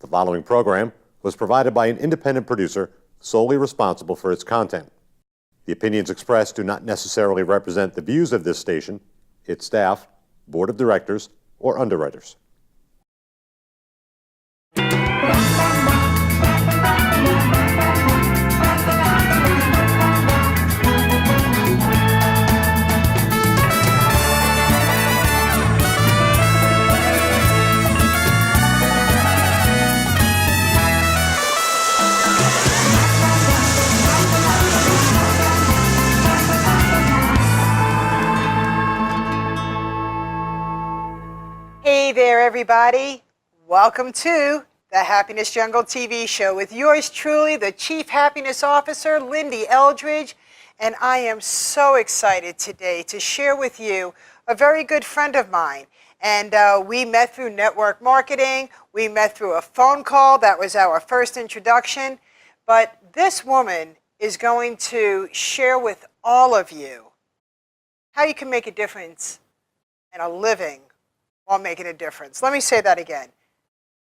The following program was provided by an independent producer solely responsible for its content. The opinions expressed do not necessarily represent the views of this station, its staff, board of directors, or underwriters. Hey there, everybody. Welcome to the Happiness Jungle TV show with yours truly, the Chief Happiness Officer, Lindy Eldridge. And I am so excited today to share with you a very good friend of mine. And we met through network marketing. We met through a phone call. That was our first introduction. But this woman is going to share with all of you how you can make a difference in a living while making a difference. Let me say that again.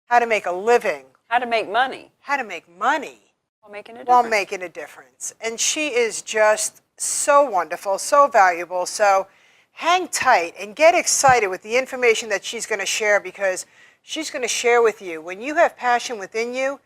How to make a living. How to make money. How to make money. While making a difference. While making a difference. And she is just so wonderful, so valuable. So hang tight and get excited with the information that she's going to share, because she's going to share with you, when you have passion within you,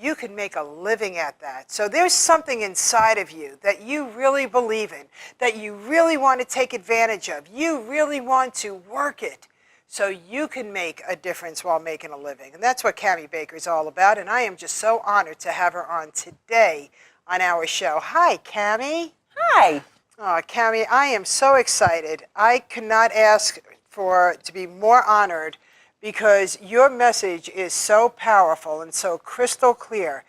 you can make a living at that. So there's something inside of you that you really believe in, that you really want to take advantage of. You really want to work it so you can make a difference while making a living. And that's what Cammie Baker is all about. And I am just so honored to have her on today on our show. Hi, Cammie. Hi. Oh, Cammie, I am so excited. I could not ask to be more honored, because your message is so powerful and so crystal clear.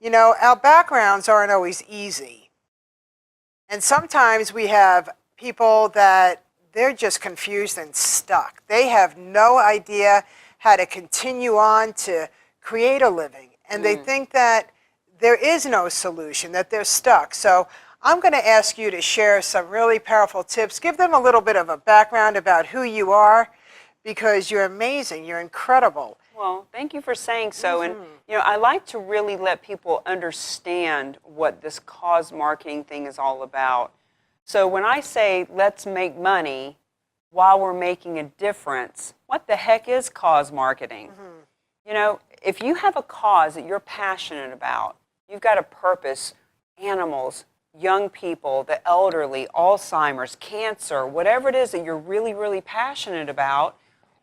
You know, our backgrounds aren't always easy. And sometimes we have people that they're just confused and stuck. They have no idea how to continue on to create a living. And they think that there is no solution, that they're stuck. So I'm going to ask you to share some really powerful tips. Give them a little bit of a background about who you are, because you're amazing. You're incredible. Well, thank you for saying so. And, you know, I like to really let people understand what this cause marketing thing is all about. So when I say, let's make money while we're making a difference, what the heck is cause marketing? You know, if you have a cause that you're passionate about, you've got a purpose, animals, young people, the elderly, Alzheimer's, cancer, whatever it is that you're really, really passionate about,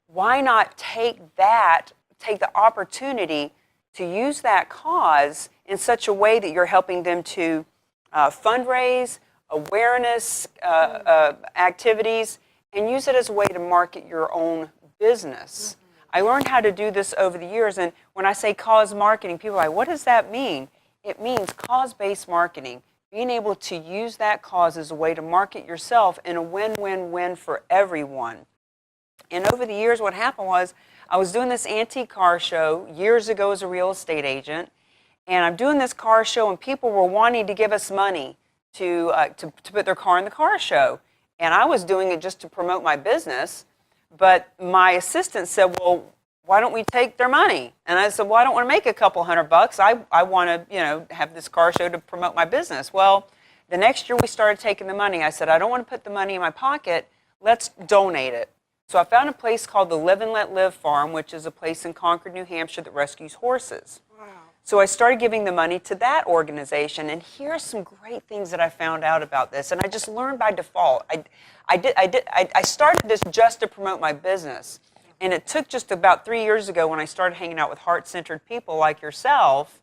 why not take the opportunity to use that cause in such a way that you're helping them to fundraise, awareness activities, and use it as a way to market your own business. I learned how to do this over the years, and when I say cause marketing, people are like, what does that mean? It means cause-based marketing, being able to use that cause as a way to market yourself in a win-win-win for everyone. And over the years, what happened was, I was doing this antique car show years ago as a real estate agent, and I'm doing this car show, and people were wanting to give us money to put their car in the car show. And I was doing it just to promote my business, but my assistant said, well, why don't we take their money? And I said, well, I don't want to make a couple $100. I want to, you know, have this car show to promote my business. Well, the next year we started taking the money. I said, I don't want to put the money in my pocket. Let's donate it. So I found a place called the Live and Let Live Farm, which is a place in Concord, New Hampshire that rescues horses. Wow. So I started giving the money to that organization, and here's some great things that I found out about this, and I just learned by default. I started this just to promote my business, and it took just about 3 years ago when I started hanging out with heart-centered people like yourself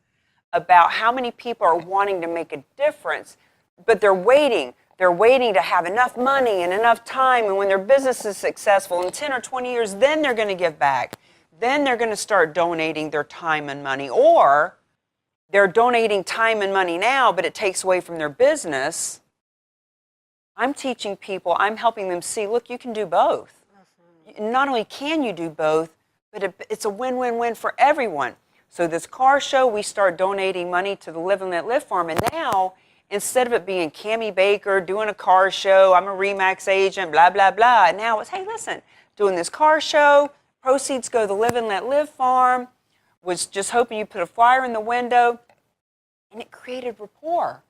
about how many people are wanting to make a difference, but they're waiting. They're waiting to have enough money and enough time, and when their business is successful in 10 or 20 years, then they're going to give back. Then they're going to start donating their time and money. Or they're donating time and money now, but it takes away from their business. I'm teaching people, I'm helping them see, look, you can do both. Not only can you do both, but it's a win-win-win for everyone. So this car show, we start donating money to the Live and Let Live Farm, and now, instead of it being Cammie Baker doing a car show, I'm a RE/MAX agent, blah, blah, blah, now it's, hey, listen, doing this car show, proceeds go to the Live and Let Live Farm. was just hoping you put a flyer in the window, and it created rapport.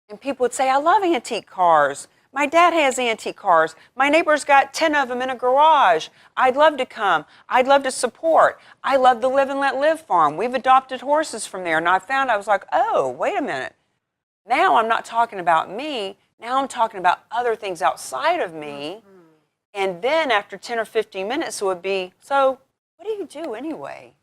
And people would say, I love antique cars. My dad has antique cars. My neighbor's got 10 of them in a garage. I'd love to come. I'd love to support. I love the Live and Let Live farm. We've adopted horses from there. And I was like, oh, wait a minute. Now I'm not talking about me. Now I'm talking about other things outside of me. And then after 10 or 15 minutes, it would be, so what do you do anyway?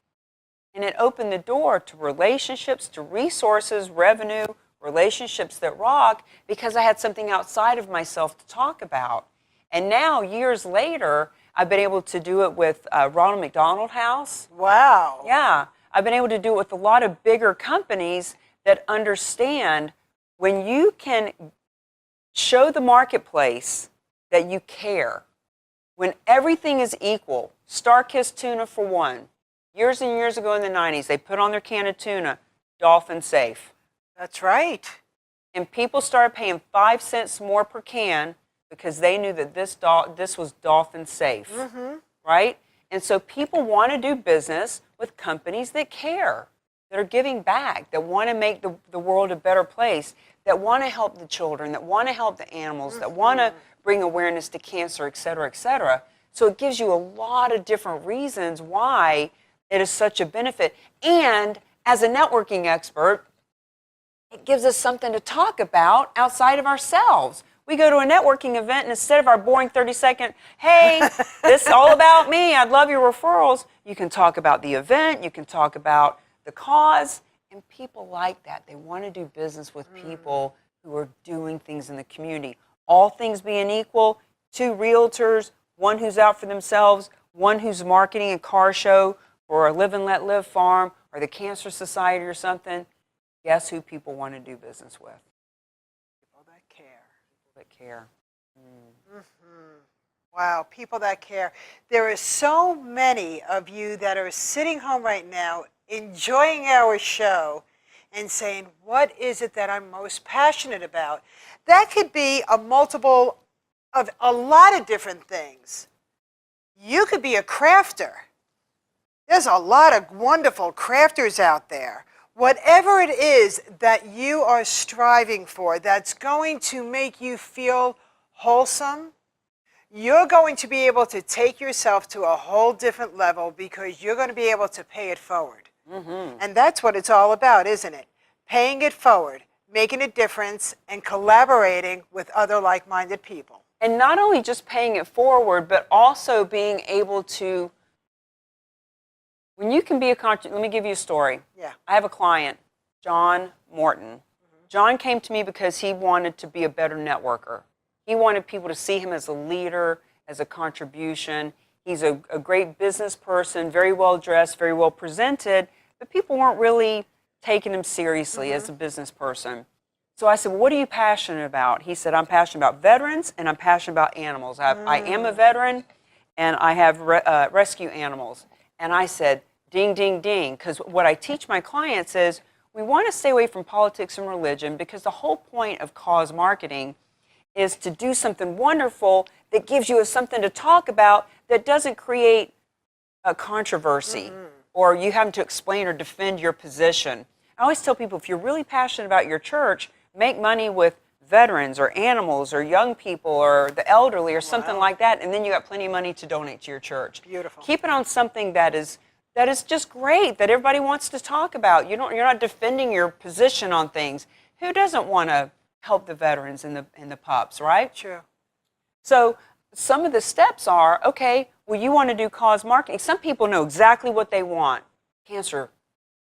And it opened the door to relationships, to resources, revenue, relationships that rock, because I had something outside of myself to talk about. And now, years later, I've been able to do it with Ronald McDonald House. Wow. Yeah, I've been able to do it with a lot of bigger companies that understand when you can show the marketplace that you care, when everything is equal. Starkist Tuna for one. Years and years ago in the 90s, they put on their can of tuna, dolphin safe. That's right. And people started paying 5 cents more per can because they knew that this was dolphin safe, right? And so people want to do business with companies that care, that are giving back, that want to make the world a better place, that want to help the children, that want to help the animals, that want to bring awareness to cancer, et cetera, et cetera. So it gives you a lot of different reasons why it is such a benefit. And as a networking expert, it gives us something to talk about outside of ourselves. We go to a networking event, and instead of our boring 30-second, hey, this is all about me, I'd love your referrals, you can talk about the event, you can talk about the cause, and people like that. They want to do business with people who are doing things in the community. All things being equal, 2 realtors, one who's out for themselves, one who's marketing a car show for a Live and Let Live farm or the Cancer Society or something. Guess who people want to do business with? People that care. People that care. Wow, people that care. There are so many of you that are sitting home right now enjoying our show and saying, what is it that I'm most passionate about? That could be a multiple of a lot of different things. You could be a crafter. There's a lot of wonderful crafters out there. Whatever it is that you are striving for that's going to make you feel wholesome, you're going to be able to take yourself to a whole different level because you're going to be able to pay it forward. And that's what it's all about, isn't it? Paying it forward, making a difference, and collaborating with other like-minded people. And not only just paying it forward, but also being able to, when you can be let me give you a story. Yeah. I have a client, John Morton. John came to me because he wanted to be a better networker. He wanted people to see him as a leader, as a contribution. He's a great business person, very well dressed, very well presented, but people weren't really taking him seriously as a business person. So I said, well, what are you passionate about? He said, I'm passionate about veterans and I'm passionate about animals. I am a veteran and I have rescue animals. And I said, ding, ding, ding, because what I teach my clients is we want to stay away from politics and religion because the whole point of cause marketing is to do something wonderful that gives you something to talk about that doesn't create a controversy or you having to explain or defend your position. I always tell people, if you're really passionate about your church, make money with veterans or animals or young people or the elderly or something like that, and then you got plenty of money to donate to your church. Beautiful. Keep it on something that is just great, that everybody wants to talk about. You're not defending your position on things. Who doesn't want to help the veterans and the pups, right? True. So some of the steps are, okay, well, you want to do cause marketing. Some people know exactly what they want. Cancer,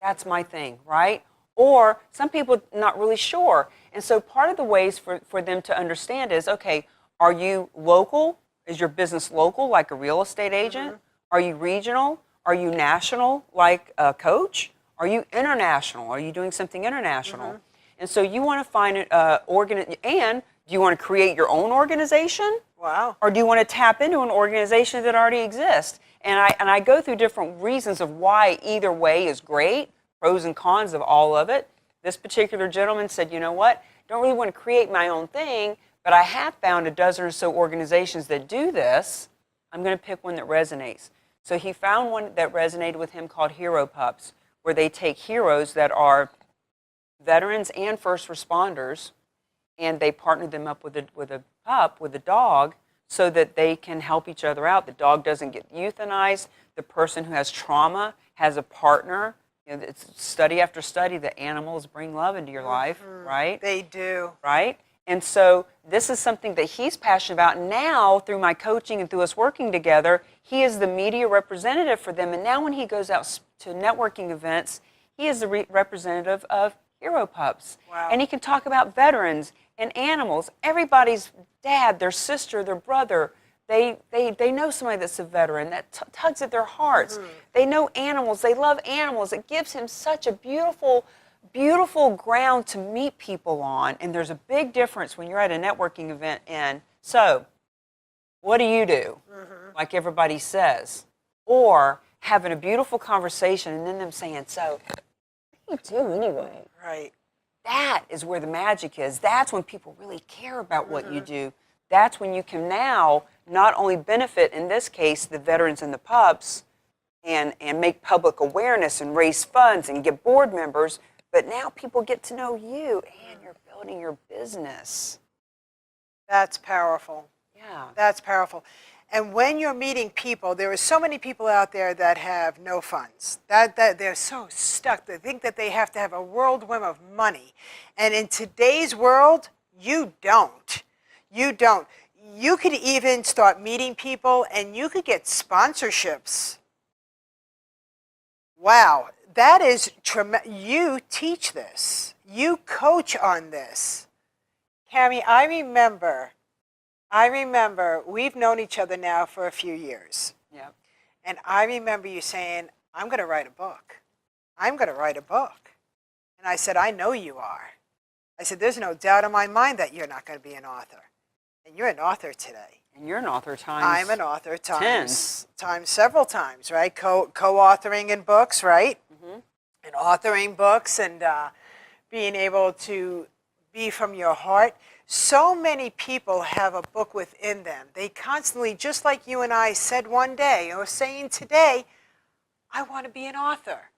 that's my thing, right? Or some people not really sure. And so part of the ways for them to understand is, okay, are you local? Is your business local, like a real estate agent? Are you regional? Are you national, like a coach? Are you international? Are you doing something international? And so you want to find and do you want to create your own organization? Wow. Or do you want to tap into an organization that already exists? And I go through different reasons of why either way is great, pros and cons of all of it. This particular gentleman said, you know what, don't really want to create my own thing, but I have found a dozen or so organizations that do this. I'm going to pick one that resonates. So he found one that resonated with him called Hero Pups, where they take heroes that are veterans and first responders, and they partner them up with a dog, so that they can help each other out. The dog doesn't get euthanized. The person who has trauma has a partner. You know, it's study after study that animals bring love into your life, right? They do. Right? And so this is something that he's passionate about. Now, through my coaching and through us working together, he is the media representative for them. And now when he goes out to networking events, he is the representative of Hero Pups. Wow. And he can talk about veterans and animals. Everybody's dad, their sister, their brother, they know somebody that's a veteran. That tugs at their hearts. They know animals. They love animals. It gives him such a beautiful ground to meet people on. And there's a big difference when you're at a networking event. And so, what do you do? Like everybody says. Or having a beautiful conversation and then them saying, so, what do you do anyway? Right. That is where the magic is. That's when people really care about what you do. That's when you can now not only benefit, in this case, the veterans and the pups, and make public awareness and raise funds and get board members, but now people get to know you and you're building your business. That's powerful. Yeah. That's powerful. And when you're meeting people, there are so many people out there that have no funds. That they're so stuck. They think that they have to have a whirlwind of money. And in today's world, you don't. You don't. You could even start meeting people and you could get sponsorships. Wow, that is tremendous. You teach this. You coach on this. Cammie, I remember we've known each other now for a few years. Yep. And I remember you saying, I'm going to write a book. I'm going to write a book. And I said, I know you are. I said, there's no doubt in my mind that you're not going to be an author. And you're an author today. And you're an author times. I'm an author times several times, right? Co-authoring in books, right? And authoring books and being able to be from your heart. So many people have a book within them. They constantly, just like you and I said one day, or saying today, I want to be an author.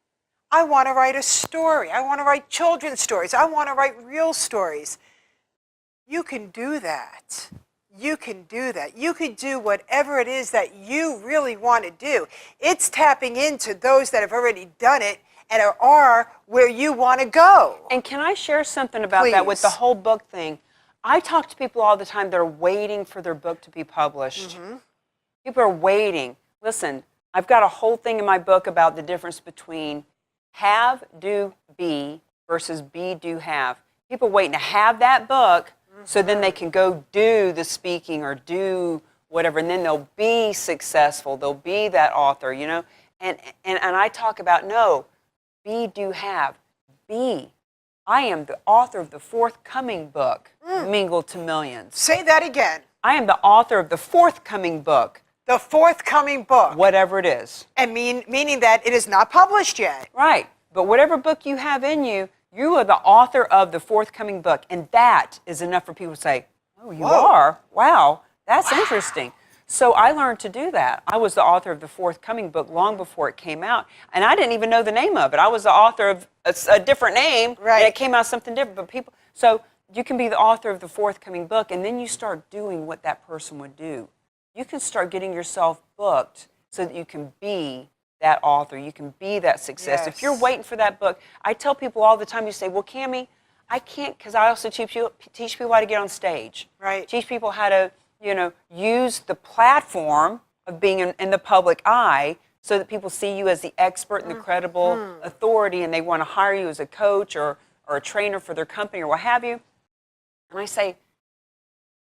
I want to write a story. I want to write children's stories. I want to write real stories. You can do that. You can do that. You can do whatever it is that you really want to do. It's tapping into those that have already done it and are where you want to go. And can I share something about that with the whole book thing? I talk to people all the time that are waiting for their book to be published. People are waiting. Listen, I've got a whole thing in my book about the difference between have, do, be versus be, do, have. People waiting to have that book so then they can go do the speaking or do whatever, and then they'll be successful. They'll be that author, you know. And I talk about, no, be, do, have. Be. I am the author of the forthcoming book, Mingle to Millions. Say that again. I am the author of the forthcoming book. The forthcoming book. Whatever it is. And meaning that it is not published yet. Right. But whatever book you have in you, you are the author of the forthcoming book. And that is enough for people to say, oh, you are? Wow, that's interesting. So I learned to do that. I was the author of the forthcoming book long before it came out. And I didn't even know the name of it. I was the author of a different name. Right. And it came out something different. But people, so you can be the author of the forthcoming book, and then you start doing what that person would do. You can start getting yourself booked so that you can be that author. You can be that success. Yes. If you're waiting for that book, I tell people all the time, you say, well, Cammie, I can't, because I also teach people how to get on stage. Right. Teach people how to, you know, use the platform of being in the public eye so that people see you as the expert and the credible authority, and they want to hire you as a coach or a trainer for their company or what have you. And I say,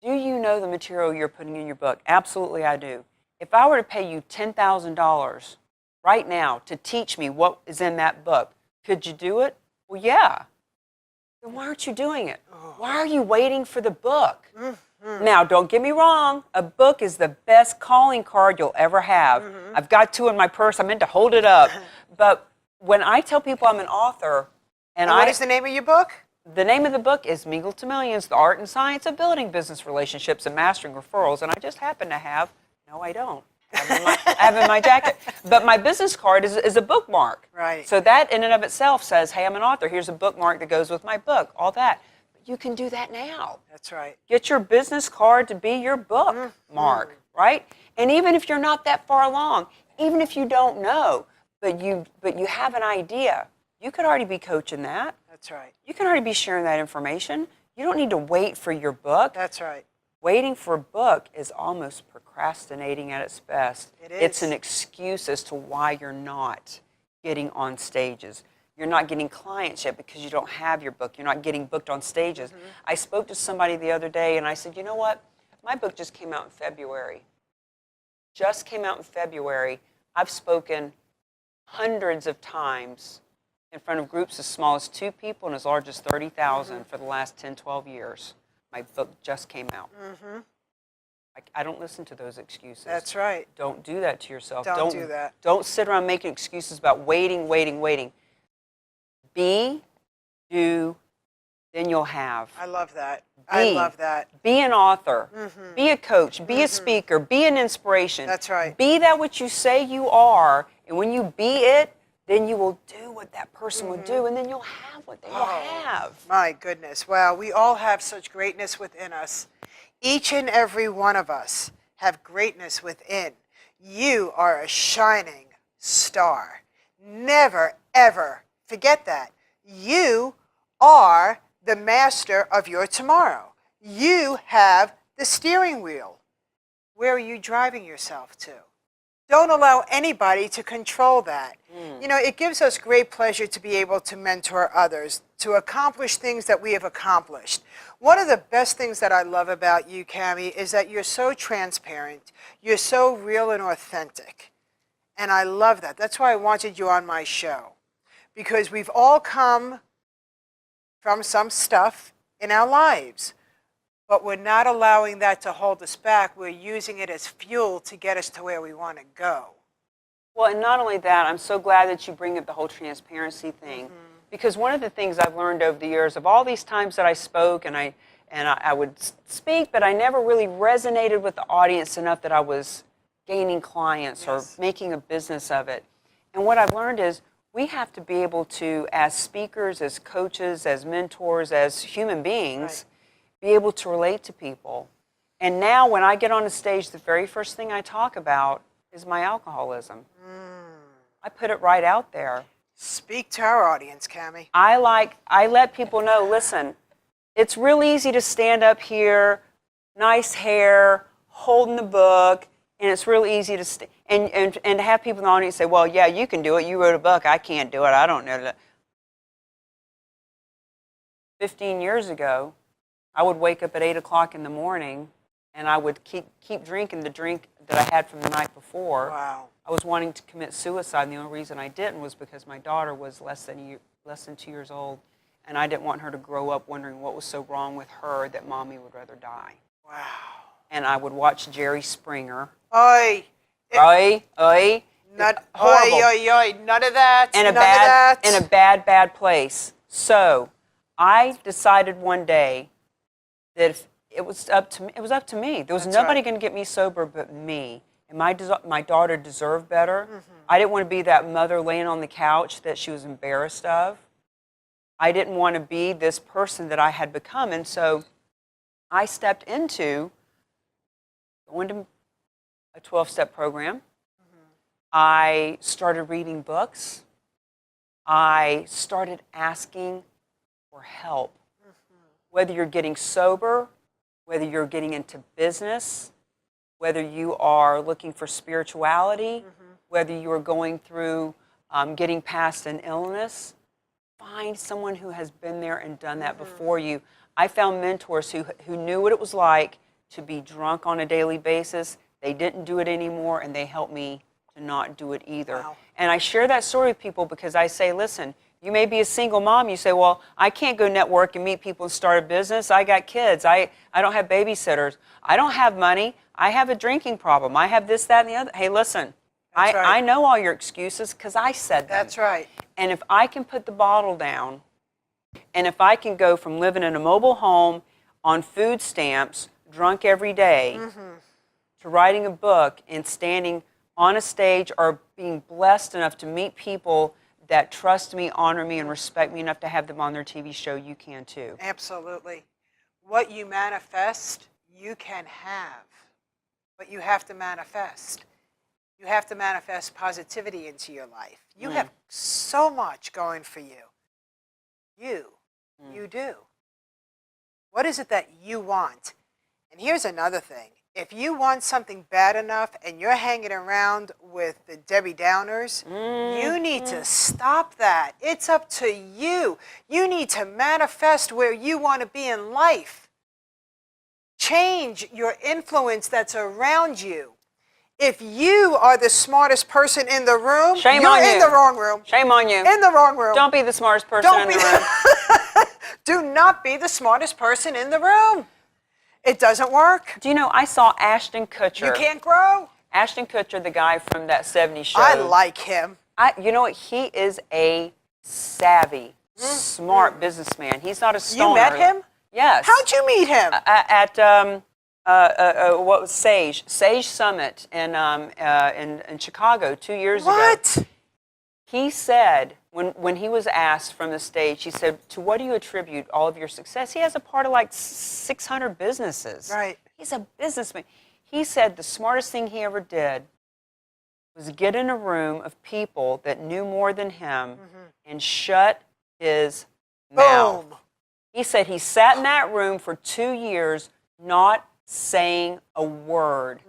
do you know the material you're putting in your book? Absolutely, I do. If I were to pay you $10,000 right now to teach me what is in that book, could you do it? Well, yeah. Then why aren't you doing it? Why are you waiting for the book? Now, don't get me wrong. A book is the best calling card you'll ever have. I've got two in my purse. I meant to hold it up. But when I tell people I'm an author, And what is the name of your book? The name of the book is Mingle to Millions, The Art and Science of Building Business Relationships and Mastering Referrals. And I just happen to have, no, I don't. I have in my jacket. But my business card is a bookmark. Right. So that in and of itself says, hey, I'm an author. Here's a bookmark that goes with my book, all that. But you can do that now. That's right. Get your business card to be your bookmark, right? And even if you're not that far along, even if you don't know, but you have an idea, you could already be coaching that. That's right. You can already be sharing that information. You don't need to wait for your book. That's right. Waiting for a book is almost procrastinating at its best. It is. It's an excuse as to why you're not getting on stages. You're not getting clients yet because you don't have your book. You're not getting booked on stages. I spoke to somebody the other day and I said, you know what? My book just came out in February. Just came out in February. I've spoken hundreds of times in front of groups as small as 2 people and as large as 30,000 for the last 10, 12 years. My book just came out. I don't listen to those excuses. That's right. Don't do that to yourself. Don't do that. Don't sit around making excuses about waiting. Be, do, then you'll have. I love that. I love that. Be an author. Be a coach. Be a speaker. Be an inspiration. That's right. Be that what you say you are. And when you be it, then you will do what that person will do. And then you'll have what they will have. My goodness. Wow. We all have such greatness within us. Each and every one of us have greatness within. You are a shining star. Never, ever forget that. You are the master of your tomorrow. You have the steering wheel. Where are you driving yourself to? Don't allow anybody to control that. You know, it gives us great pleasure to be able to mentor others, to accomplish things that we have accomplished. One of the best things that I love about you, Cammie, is that you're so transparent. You're so real and authentic. And I love that. That's why I wanted you on my show. Because we've all come from some stuff in our lives. But we're not allowing that to hold us back. We're using it as fuel to get us to where we want to go. Well, and not only that, I'm so glad that you bring up the whole transparency thing. Because one of the things I've learned over the years of all these times that I spoke and I would speak, but I never really resonated with the audience enough that I was gaining clients or making a business of it. And what I've learned is we have to be able to, as speakers, as coaches, as mentors, as human beings, be able to relate to people. And now when I get on a stage, the very first thing I talk about is my alcoholism. I put it right out there. Speak to our audience, Cammie. I let people know, listen, it's real easy to stand up here, nice hair, holding the book, and it's real easy to and to have people in the audience say, well, yeah, you can do it. You wrote a book. I can't do it. I don't know that. 15 years ago, I would wake up at 8 o'clock in the morning, and I would keep drinking the drink that I had from the night before. Wow. I was wanting to commit suicide, and the only reason I didn't was because my daughter was less than 2 years old, and I didn't want her to grow up wondering what was so wrong with her that Mommy would rather die. Wow. And I would watch Jerry Springer. Oi. Horrible. None of that. In a bad place. So I decided one day that if it was up to me. There was nobody going to get me sober but me. And my daughter deserved better. I didn't want to be that mother laying on the couch that she was embarrassed of. I didn't want to be this person that I had become. And so I stepped into going to a 12-step program. I started reading books. I started asking for help. Whether you're getting sober, whether you're getting into business, whether you are looking for spirituality, whether you are going through getting past an illness, find someone who has been there and done that before you. I found mentors who knew what it was like to be drunk on a daily basis. They didn't do it anymore, and they helped me to not do it either. Wow. And I share that story with people because I say, listen, you may be a single mom. You say, well, I can't go network and meet people and start a business. I got kids. I don't have babysitters. I don't have money. I have a drinking problem. I have this, that, and the other. Hey, listen, I know all your excuses because I said them. That's right. And if I can put the bottle down, and if I can go from living in a mobile home on food stamps, drunk every day, to writing a book and standing on a stage or being blessed enough to meet people that trust me, honor me, and respect me enough to have them on their TV show, you can too. Absolutely. What you manifest, you can have. But you have to manifest. You have to manifest positivity into your life. You have so much going for you. You do. What is it that you want? And here's another thing. If you want something bad enough and you're hanging around with the Debbie Downers, you need to stop that. It's up to you. You need to manifest where you want to be in life. Change your influence that's around you. If you are the smartest person in the room, Shame you're on in you. the wrong room. Shame on you. In the wrong room. Don't be the smartest person in the room. Do not be the smartest person in the room. It doesn't work. Do you know, I saw Ashton Kutcher. You can't grow. Ashton Kutcher, the guy from that 70s show. I like him. You know what? He is a savvy, smart businessman. He's not a stoner. You met him? Yes. How'd you meet him? At what was Sage Summit in Chicago 2 years ago. What? He said, when he was asked from the stage, he said, to what do you attribute all of your success? He has a part of like 600 businesses. Right. He's a businessman. He said the smartest thing he ever did was get in a room of people that knew more than him and shut his mouth. Boom. He said he sat in that room for 2 years not saying a word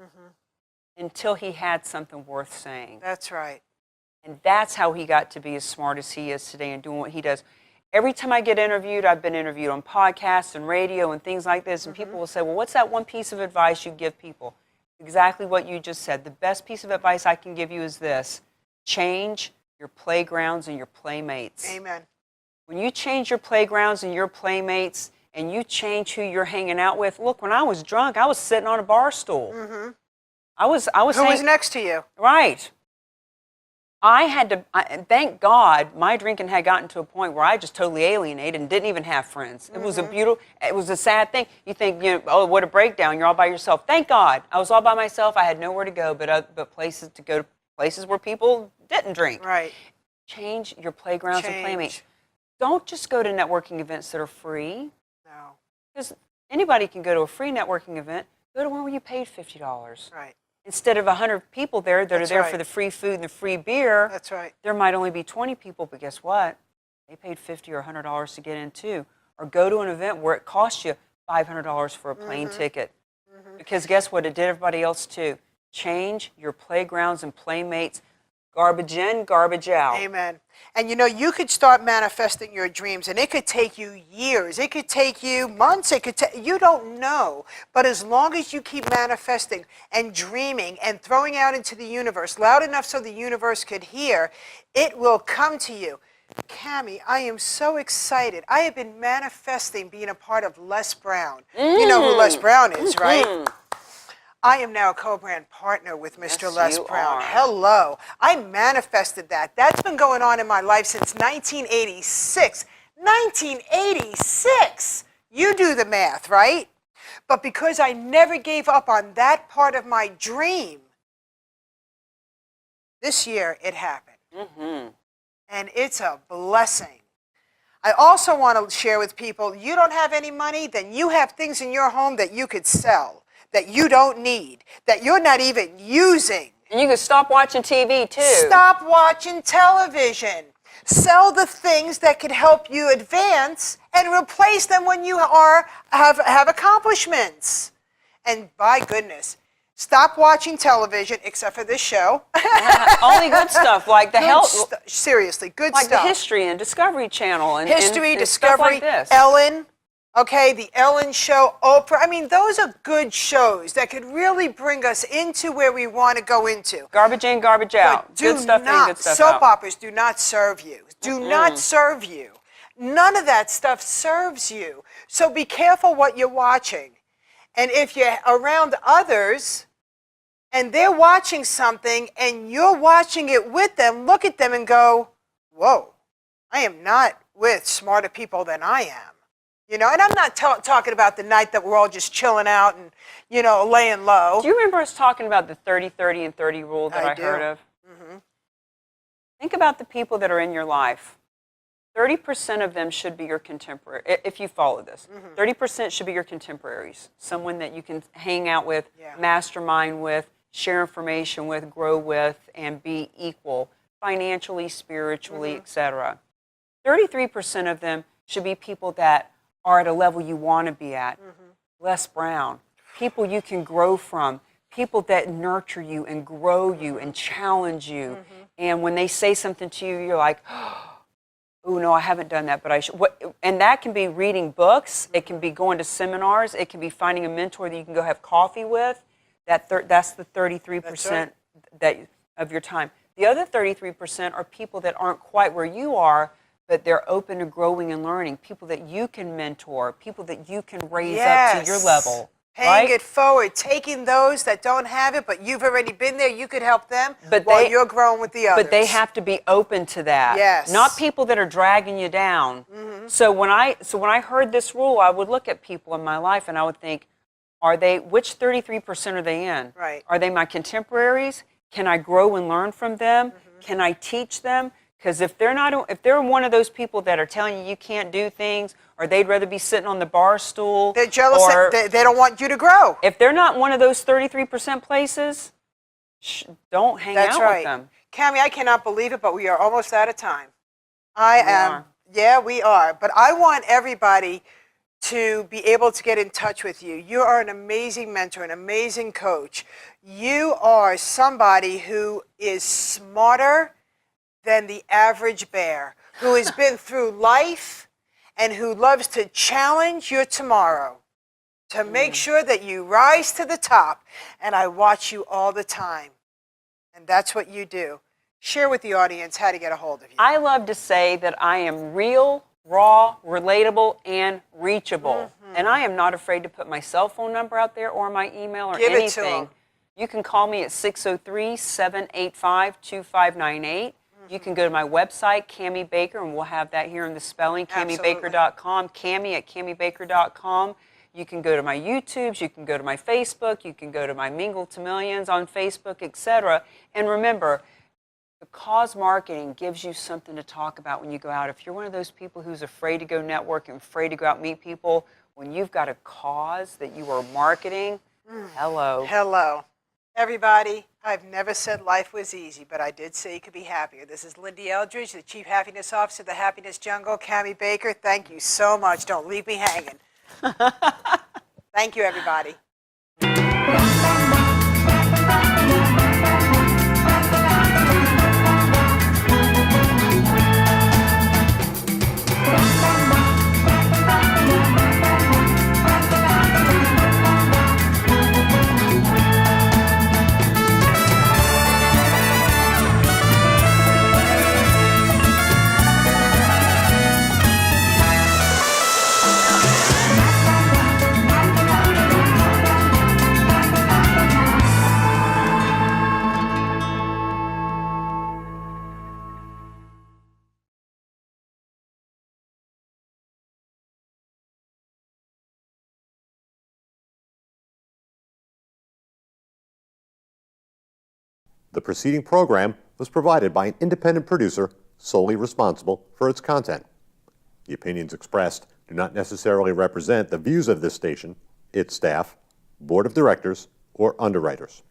until he had something worth saying. That's right. And that's how he got to be as smart as he is today and doing what he does. Every time I get interviewed, I've been interviewed on podcasts and radio and things like this, and people will say, well, what's that one piece of advice you give people? Exactly what you just said. The best piece of advice I can give you is this: change your playgrounds and your playmates. Amen. When you change your playgrounds and your playmates and you change who you're hanging out with, look, when I was drunk, I was sitting on a bar stool. I was Who was next to you? Right. I had to, thank God, my drinking had gotten to a point where I just totally alienated and didn't even have friends. It was it was a sad thing. You think, oh, what a breakdown, you're all by yourself. Thank God, I was all by myself. I had nowhere to go but places to go, places where people didn't drink. Right. Change your playgrounds and playmates. Don't just go to networking events that are free. No. Because anybody can go to a free networking event. Go to one where you paid $50. Right. Instead of 100 people there that are there for the free food and the free beer, That's right. there might only be 20 people, but guess what? They paid $50 or $100 to get in too. Or go to an event where it costs you $500 for a plane ticket. Because guess what? It did everybody else too. Change your playgrounds and playmates. Garbage in, garbage out. Amen. And you could start manifesting your dreams, and it could take you years. It could take you months. It could you don't know. But as long as you keep manifesting and dreaming and throwing out into the universe loud enough so the universe could hear, it will come to you. Cammie, I am so excited. I have been manifesting being a part of Les Brown. You know who Les Brown is, right? I am now a co-brand partner with Mr. Yes, Les you Brown. are. Hello. I manifested that. That's been going on in my life since 1986. 1986! You do the math, right? But because I never gave up on that part of my dream, this year it happened. And it's a blessing. I also want to share with people, you don't have any money, then you have things in your home that you could sell, that you don't need, that you're not even using. And you can stop watching TV too. Stop watching television. Sell the things that could help you advance and replace them when you have accomplishments. And by goodness, stop watching television, except for this show. Only good stuff like the health. Seriously, good like stuff. the History and Discovery Channel. And History, and Discovery, stuff like this. Ellen. Okay, the Ellen Show, Oprah. I mean, those are good shows that could really bring us into where we want to go into. Garbage in, garbage out. But Good stuff in, good stuff soap out. operas do not serve you. Do not serve you. None of that stuff serves you. So be careful what you're watching. And if you're around others and they're watching something and you're watching it with them, look at them and go, whoa, I am not with smarter people than I am. And I'm not talking about the night that we're all just chilling out and, laying low. Do you remember us talking about the 30, 30, and 30 rule that I do. heard of? Think about the people that are in your life. 30% of them should be your contemporary, if you follow this. 30% should be your contemporaries, someone that you can hang out with, mastermind with, share information with, grow with, and be equal financially, spiritually, etc. 33% of them should be people that are at a level you want to be at. Les Brown, people you can grow from, people that nurture you and grow you and challenge you. And when they say something to you, you're like, oh, no, I haven't done that, but I should. And that can be reading books. It can be going to seminars. It can be finding a mentor that you can go have coffee with. That's the 33% of your time. The other 33% are people that aren't quite where you are, but they're open to growing and learning, people that you can mentor, people that you can raise up to your level. Paying it forward, taking those that don't have it, but you've already been there, you could help them while you're growing with the others. But they have to be open to that. Yes. Not people that are dragging you down. So when I heard this rule, I would look at people in my life and I would think, which 33% are they in? Right. Are they my contemporaries? Can I grow and learn from them? Can I teach them? Because if they're one of those people that are telling you can't do things, or they'd rather be sitting on the bar stool, they're jealous. They don't want you to grow. If they're not one of those 33% places, don't hang out with them. Cammie, I cannot believe it, but we are almost out of time. Yeah, we are. But I want everybody to be able to get in touch with you. You are an amazing mentor, an amazing coach. You are somebody who is smarter than the average bear, who has been through life and who loves to challenge your tomorrow to make sure that you rise to the top. And I watch you all the time. And that's what you do. Share with the audience how to get a hold of you. I love to say that I am real, raw, relatable, and reachable. And I am not afraid to put my cell phone number out there or my email or Give anything. it to 'em. You can call me at 603-785-2598. You can go to my website, Cammie Baker, and we'll have that here in the spelling, CammieBaker.com, Cammie@CammieBaker.com. You can go to my YouTubes, you can go to my Facebook, you can go to my Mingle to Millions on Facebook, etc. And remember, the cause marketing gives you something to talk about when you go out. If you're one of those people who's afraid to go network and afraid to go out and meet people, when you've got a cause that you are marketing, hello. Hello. Everybody, I've never said life was easy, but I did say you could be happier. This is Lindy Eldridge, the Chief Happiness Officer of the Happiness Jungle. Cammie Baker, thank you so much. Don't leave me hanging. Thank you, everybody. The preceding program was provided by an independent producer solely responsible for its content. The opinions expressed do not necessarily represent the views of this station, its staff, board of directors, or underwriters.